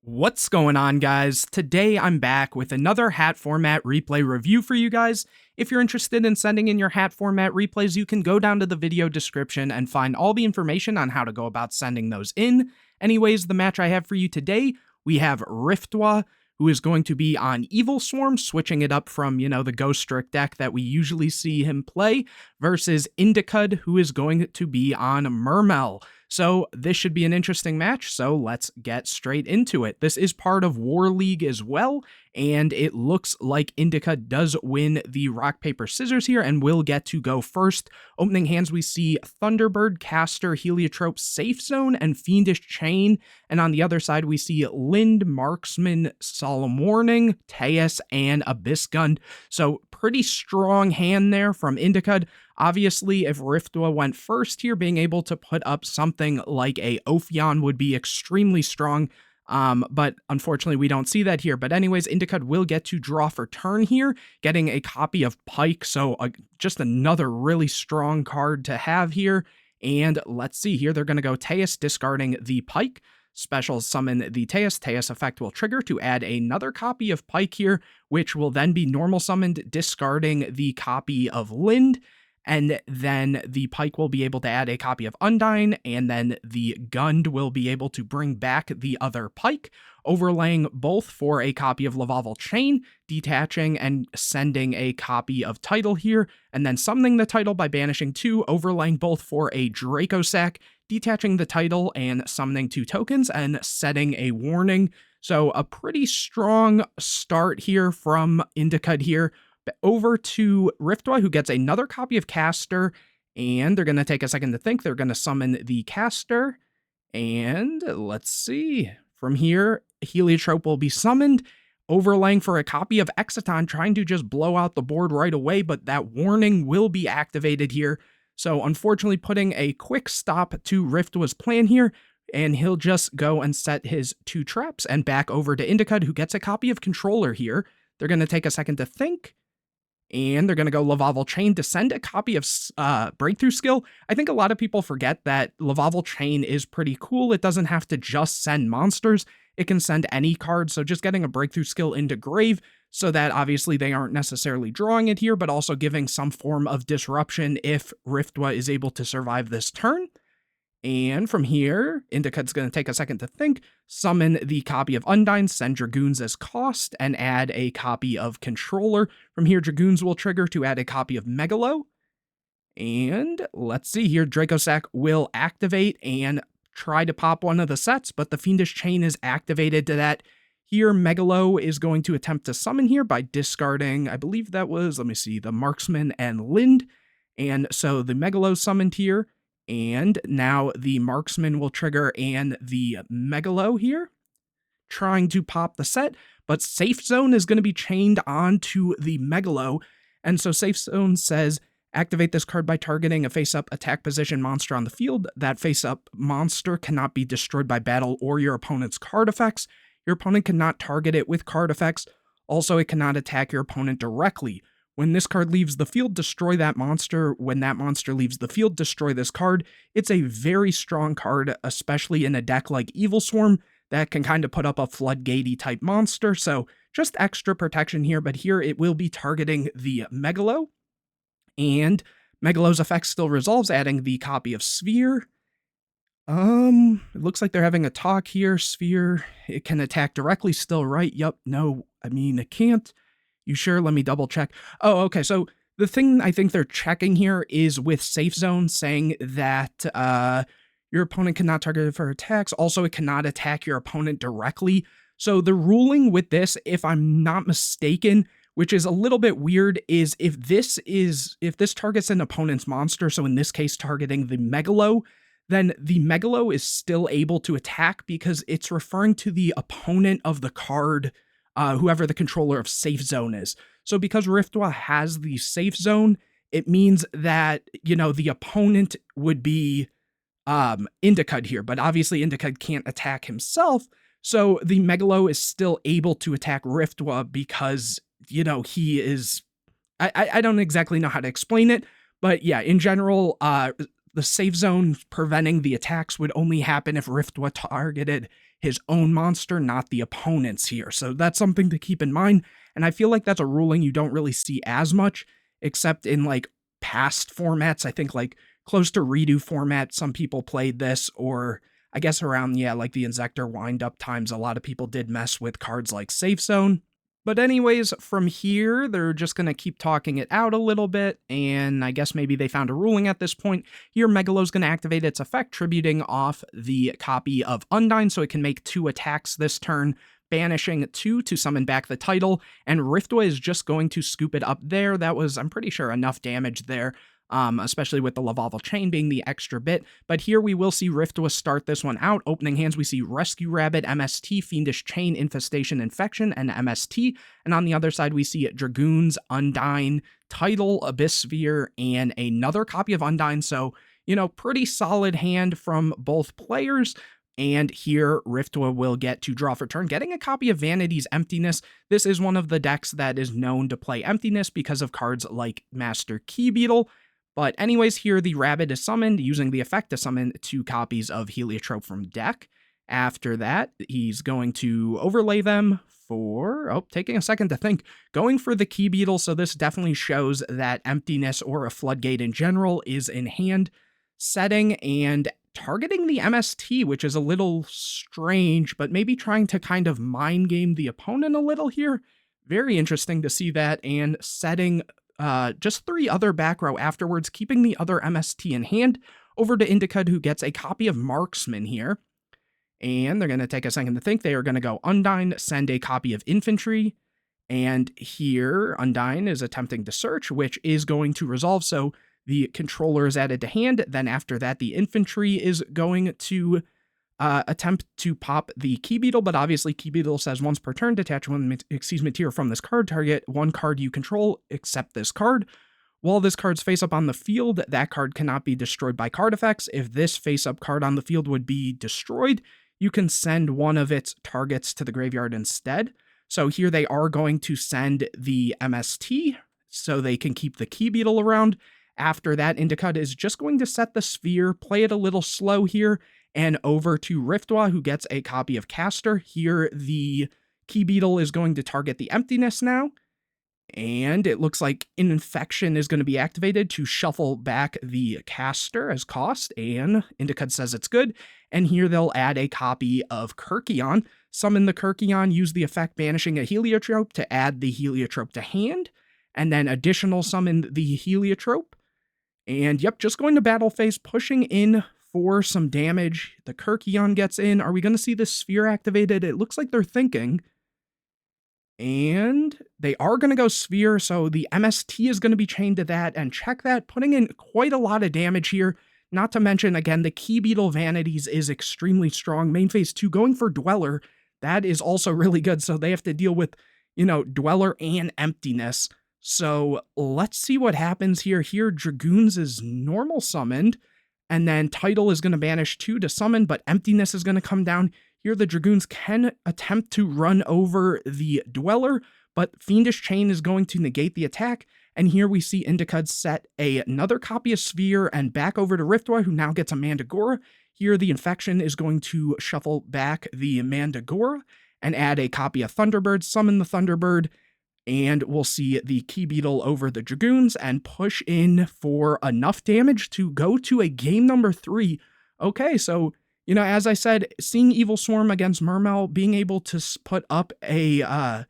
What's going on, guys? Today I'm back with another H.A.T format replay review for you guys. If you're interested in sending in your H.A.T format replays, you can go down to the video description and find all the information on how to go about sending those in. Anyways, the match I have for you today, we have Riftwa, who is going to be on Evilswarm, switching it up from, the Ghost Strict deck that we usually see him play, versus Indicud, who is going to be on Mermail. So this should be an interesting match, so let's get straight into it. This is part of War League as well, and it looks like Indica does win the rock, paper, scissors here and will get to go first. Opening hands, we see Thunderbird, Caster, Heliotrope, Safe Zone, and Fiendish Chain. And on the other side, we see Lind, Marksman, Solemn Warning, Teus, and Abyss Gun. So pretty strong hand there from Indica. Obviously, if Riftwa went first here, being able to put up something like a Ophion would be extremely strong, but unfortunately we don't see that here. But anyways, Indicud will get to draw for turn here, getting a copy of Pike, so just another really strong card to have here. And let's see here, they're going to go Teus, discarding the Pike. Special summon the Teus. Teus effect will trigger to add another copy of Pike here, which will then be normal summoned, discarding the copy of Lind. And then the Pike will be able to add a copy of Undyne, and then the Gund will be able to bring back the other Pike, overlaying both for a copy of Lavaval Chain, detaching and sending a copy of Title here, and then summoning the Title by banishing 2, overlaying both for a Draco Sack, detaching the Title and summoning 2 tokens, and setting a warning. So a pretty strong start here from Indicud here. Over to Riftwa, who gets another copy of Caster, and they're going to take a second to think. They're going to summon the Caster, and let's see. From here, Heliotrope will be summoned, overlaying for a copy of Exciton, trying to just blow out the board right away, but that warning will be activated here. So unfortunately, putting a quick stop to Riftwa's plan here, and he'll just go and set his 2 traps, and back over to Indicud, who gets a copy of Controller here. They're going to take a second to think, and they're going to go Lavaval Chain to send a copy of Breakthrough Skill. I think a lot of people forget that Lavaval Chain is pretty cool. It doesn't have to just send monsters. It can send any card, so just getting a Breakthrough Skill into Grave so that obviously they aren't necessarily drawing it here, but also giving some form of disruption if Riftwa is able to survive this turn. And from here, Indicud's going to take a second to think, summon the copy of Undyne, send Dragoons as cost, and add a copy of Controller. From here, Dragoons will trigger to add a copy of Megalo. And let's see here, Draco Sack will activate and try to pop one of the sets, but the Fiendish Chain is activated to that. Here, Megalo is going to attempt to summon here by discarding, I believe that was, the Marksman and Lind. And so the Megalo summoned here. And now the Marksman will trigger and the Megalo here, trying to pop the set, but Safe Zone is going to be chained onto the Megalo, and so Safe Zone says, activate this card by targeting a face-up attack position monster on the field. That face-up monster cannot be destroyed by battle or your opponent's card effects. Your opponent cannot target it with card effects. Also, it cannot attack your opponent directly. When this card leaves the field, destroy that monster. When that monster leaves the field, destroy this card. It's a very strong card, especially in a deck like Evilswarm that can kind of put up a floodgatey type monster. So just extra protection here, but here it will be targeting the Megalo. And Megalo's effect still resolves, adding the copy of Sphere. It looks like they're having a talk here. Sphere, it can attack directly still, right? Yup, no, it can't. You sure? Let me double check. Oh, okay. So the thing I think they're checking here is with Safe Zone saying that your opponent cannot target it for attacks. Also, it cannot attack your opponent directly. So the ruling with this, if I'm not mistaken, which is a little bit weird, is if this targets an opponent's monster, so in this case targeting the Megalo, then the Megalo is still able to attack because it's referring to the opponent of the card, whoever the controller of Safe Zone is. So because Riftwa has the Safe Zone, it means that, the opponent would be Indicud here, but obviously Indicud can't attack himself, so the Megalo is still able to attack Riftwa because, he is... I don't exactly know how to explain it, but yeah, in general, the Safe Zone preventing the attacks would only happen if Riftwa targeted his own monster, not the opponent's here. So that's something to keep in mind. And I feel like that's a ruling you don't really see as much, except in like past formats. I think like close to redo format, some people played this, or I guess around, yeah, like the Inzektor wind-up times, a lot of people did mess with cards like Safe Zone. But anyways, from here, they're just going to keep talking it out a little bit, and I guess maybe they found a ruling at this point. Here, Megalo's going to activate its effect, tributing off the copy of Undyne, so it can make 2 attacks this turn, banishing 2 to summon back the title, and Riftwa is just going to scoop it up there. That was, I'm pretty sure, enough damage there. Especially with the Lavalval Chain being the extra bit. But here we will see Riftwa start this one out. Opening hands, we see Rescue Rabbit, MST, Fiendish Chain, Infestation, Infection, and MST. And on the other side, we see Dragoons, Undyne, Title, Abyss Sphere, and another copy of Undyne. So, you know, pretty solid hand from both players. And here, Riftwa will get to draw for turn, getting a copy of Vanity's Emptiness. This is one of the decks that is known to play Emptiness because of cards like Master Key Beetle. But anyways, here the rabbit is summoned, using the effect to summon 2 copies of Heliotrope from deck. After that, he's going to overlay them for, taking a second to think, going for the Key Beetle, so this definitely shows that Emptiness or a Floodgate in general is in hand. Setting and targeting the MST, which is a little strange, but maybe trying to kind of mind game the opponent a little here. Very interesting to see that, and setting just 3 other back row afterwards, keeping the other MST in hand. Over to Indicud, who gets a copy of Marksman here. And they're going to take a second to think. They are going to go Undyne, send a copy of Infantry. And here, Undyne is attempting to search, which is going to resolve. So the controller is added to hand. Then after that, the Infantry is going to attempt to pop the Key Beetle, but obviously Key Beetle says once per turn, detach 1 material from this card, target 1 card you control, except this card. While this card's face-up on the field, that card cannot be destroyed by card effects. If this face-up card on the field would be destroyed, you can send one of its targets to the graveyard instead. So here they are going to send the MST, so they can keep the Key Beetle around. After that, Indicud is just going to set the Sphere, play it a little slow here, and over to Riftwa, who gets a copy of Caster. Here, the Key Beetle is going to target the Emptiness now, and it looks like an Infection is going to be activated to shuffle back the Caster as cost, and Indicud says it's good, and here they'll add a copy of Kirkion, summon the Kirkion, use the effect banishing a Heliotrope to add the Heliotrope to hand, and then additional summon the Heliotrope, and yep, just going to battle phase, pushing in for some damage. The Kirkion gets in. Are we going to see this Sphere activated? It looks like they're thinking. And they are going to go Sphere, so the MST is going to be chained to that, and check that, putting in quite a lot of damage here. Not to mention, again, the Key Beetle Vanities is extremely strong. Main phase 2 going for Dweller. That is also really good, so they have to deal with, you know, Dweller and Emptiness. So let's see what happens here. Here, Dragoons is normal summoned. And then Title is going to banish 2 to summon, but Emptiness is going to come down. Here the Dragoons can attempt to run over the Dweller, but Fiendish Chain is going to negate the attack. And here we see Indicud set another copy of Sphere and back over to Riftwa, who now gets a Mandagora. Here the Infection is going to shuffle back the Mandagora and add a copy of Thunderbird, summon the Thunderbird, and we'll see the Key Beetle over the Dragoons and push in for enough damage to go to a game number 3. Okay, so, you know, as I said, seeing Evilswarm against Mermail, being able to put up a,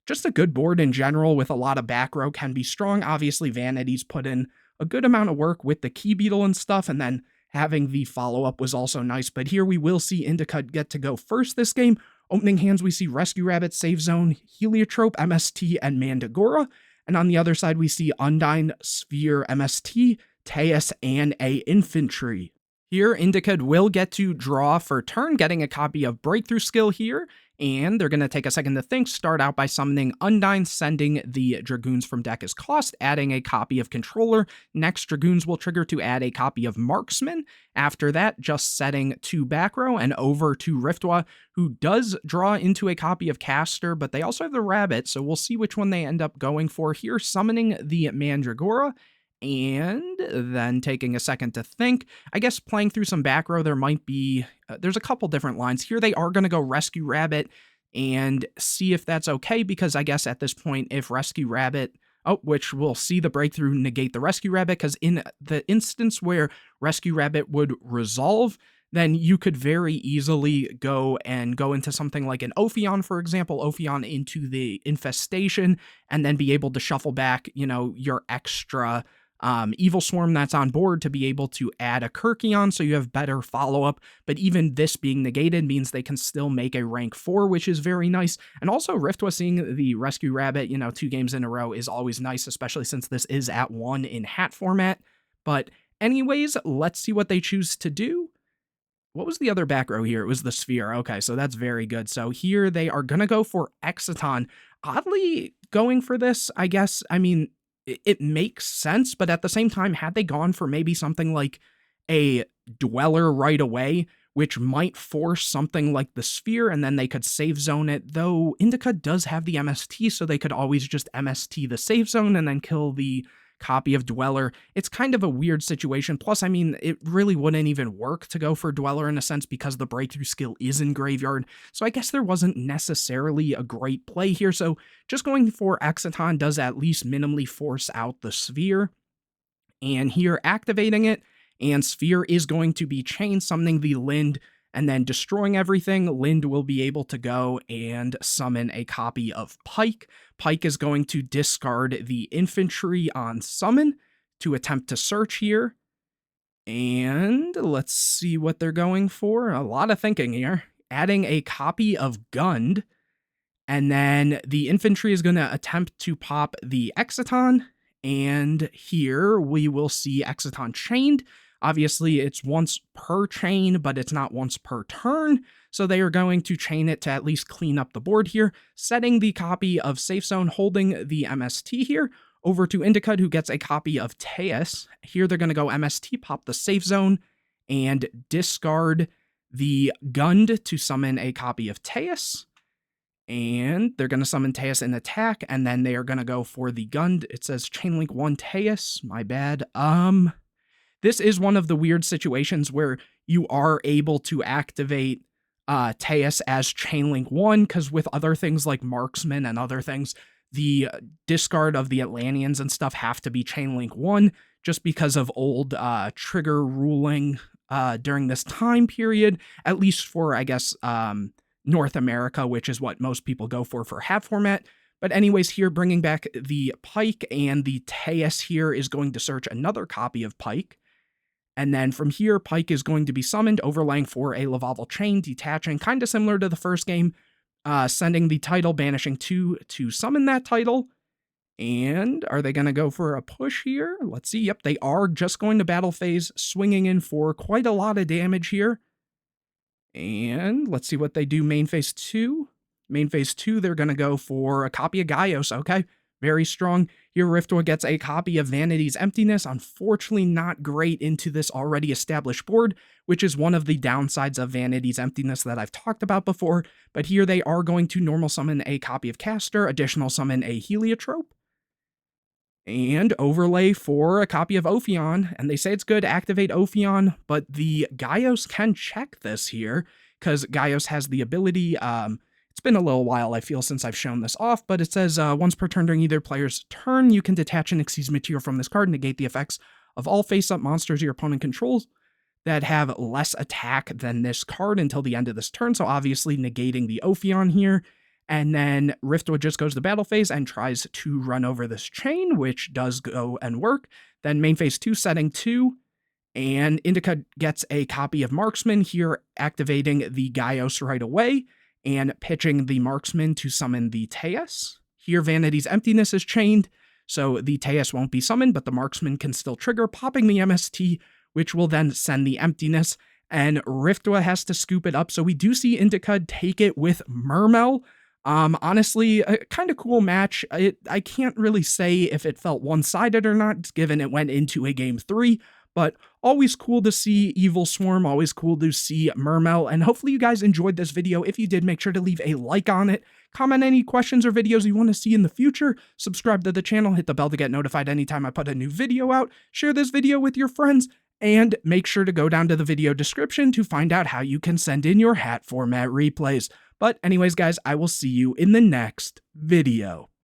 just a good board in general with a lot of back row can be strong. Obviously, Vanity's put in a good amount of work with the Key Beetle and stuff, and then having the follow-up was also nice. But here we will see Indicud get to go first this game. Opening hands, we see Rescue Rabbit, Save Zone, Heliotrope, MST, and Mandagora. And on the other side, we see Undyne, Sphere, MST, Teus, and a Infantry. Here, Indicud will get to draw for turn, getting a copy of Breakthrough Skill here, and they're going to take a second to think, start out by summoning Undyne, sending the Dragoons from deck as cost, adding a copy of Controller. Next, Dragoons will trigger to add a copy of Marksman. After that, just setting 2 back row and over to Riftwa, who does draw into a copy of Caster, but they also have the Rabbit, so we'll see which one they end up going for here, summoning the Mandragora. And then taking a second to think, I guess playing through some back row, there might be, there's a couple different lines. Here they are going to go Rescue Rabbit and see if that's okay, because I guess at this point, if Rescue Rabbit, oh, which we'll see the breakthrough negate the Rescue Rabbit, because in the instance where Rescue Rabbit would resolve, then you could very easily go into something like an Ophion, for example, Ophion into the Infestation, and then be able to shuffle back, you know, your extra Evilswarm that's on board to be able to add a Kyrkion, so you have better follow-up. But even this being negated means they can still make a rank 4, which is very nice. And also Riftwa seeing the Rescue Rabbit, you know, 2 games in a row is always nice, especially since this is at 1 in hat format. But anyways, let's see what they choose to do. What was the other back row here? It was the Sphere. Okay, so that's very good. So here they are going to go for Exciton. Oddly going for this, I guess. I mean, it makes sense, but at the same time, had they gone for maybe something like a Dweller right away, which might force something like the Sphere, and then they could save zone it, though Indica does have the MST, so they could always just MST the save zone and then kill the copy of Dweller. It's kind of a weird situation. Plus, I mean, it really wouldn't even work to go for Dweller in a sense because the breakthrough skill is in Graveyard. So I guess there wasn't necessarily a great play here. So just going for Exciton does at least minimally force out the Sphere. And here activating it, and Sphere is going to be chain summoning the Lind and then destroying everything. Lind will be able to go and summon a copy of Pike. Pike is going to discard the infantry on summon to attempt to search here. And let's see what they're going for. A lot of thinking here. Adding a copy of Gund. And then the infantry is going to attempt to pop the Exciton. And here we will see Exciton chained. Obviously, it's once per chain, but it's not once per turn, so they are going to chain it to at least clean up the board here, setting the copy of Safe Zone, holding the MST here, over to Indica, who gets a copy of Teus. Here they're going to go MST, pop the Safe Zone, and discard the Gund to summon a copy of Teus. And they're going to summon Teus in attack, and then they are going to go for the Gund. It says Chainlink 1 Teus, my bad. This is one of the weird situations where you are able to activate Teus as Chainlink 1, because with other things like Marksman and other things, the discard of the Atlanteans and stuff have to be Chainlink 1, just because of old trigger ruling during this time period, at least for, I guess, North America, which is what most people go for hat format. But anyways, here bringing back the Pike, and the Teus here is going to search another copy of Pike. And then from here, Pike is going to be summoned, overlaying for a Lavalval Chain, detaching, kind of similar to the first game, sending the title, banishing 2 to summon that title. And are they going to go for a push here? Let's see. Yep, they are just going to battle phase, swinging in for quite a lot of damage here. And let's see what they do main phase 2. Main phase 2, they're going to go for a copy of Gaios, okay? Very strong. Here, Riftwa gets a copy of Vanity's Emptiness. Unfortunately, not great into this already established board, which is one of the downsides of Vanity's Emptiness that I've talked about before. But here they are going to normal summon a copy of Caster, additional summon a Heliotrope, and overlay for a copy of Ophion. And they say it's good to activate Ophion, but the Gaios can check this here, because Gaios has the ability, it's been a little while, I feel, since I've shown this off, but it says once per turn during either player's turn, you can detach and exceed material from this card, negate the effects of all face-up monsters your opponent controls that have less attack than this card until the end of this turn, so obviously negating the Ophion here. And then Riftwood just goes to battle phase and tries to run over this chain, which does go and work. Then main phase 2, setting 2, and Indica gets a copy of Marksman here, activating the Gaios right away, and pitching the Marksman to summon the Teus. Here, Vanity's Emptiness is chained, so the Teus won't be summoned, but the Marksman can still trigger, popping the MST, which will then send the Emptiness, and Riftwa has to scoop it up, so we do see Indica take it with Mermail. Honestly, a kind of cool match. I can't really say if it felt one-sided or not, given it went into a game 3, but Always cool to see Evilswarm, always cool to see Mermail, and hopefully you guys enjoyed this video. If you did, make sure to leave a like on it, comment any questions or videos you want to see in the future, subscribe to the channel, hit the bell to get notified anytime I put a new video out, share this video with your friends, and make sure to go down to the video description to find out how you can send in your hat format replays. But anyways, guys, I will see you in the next video.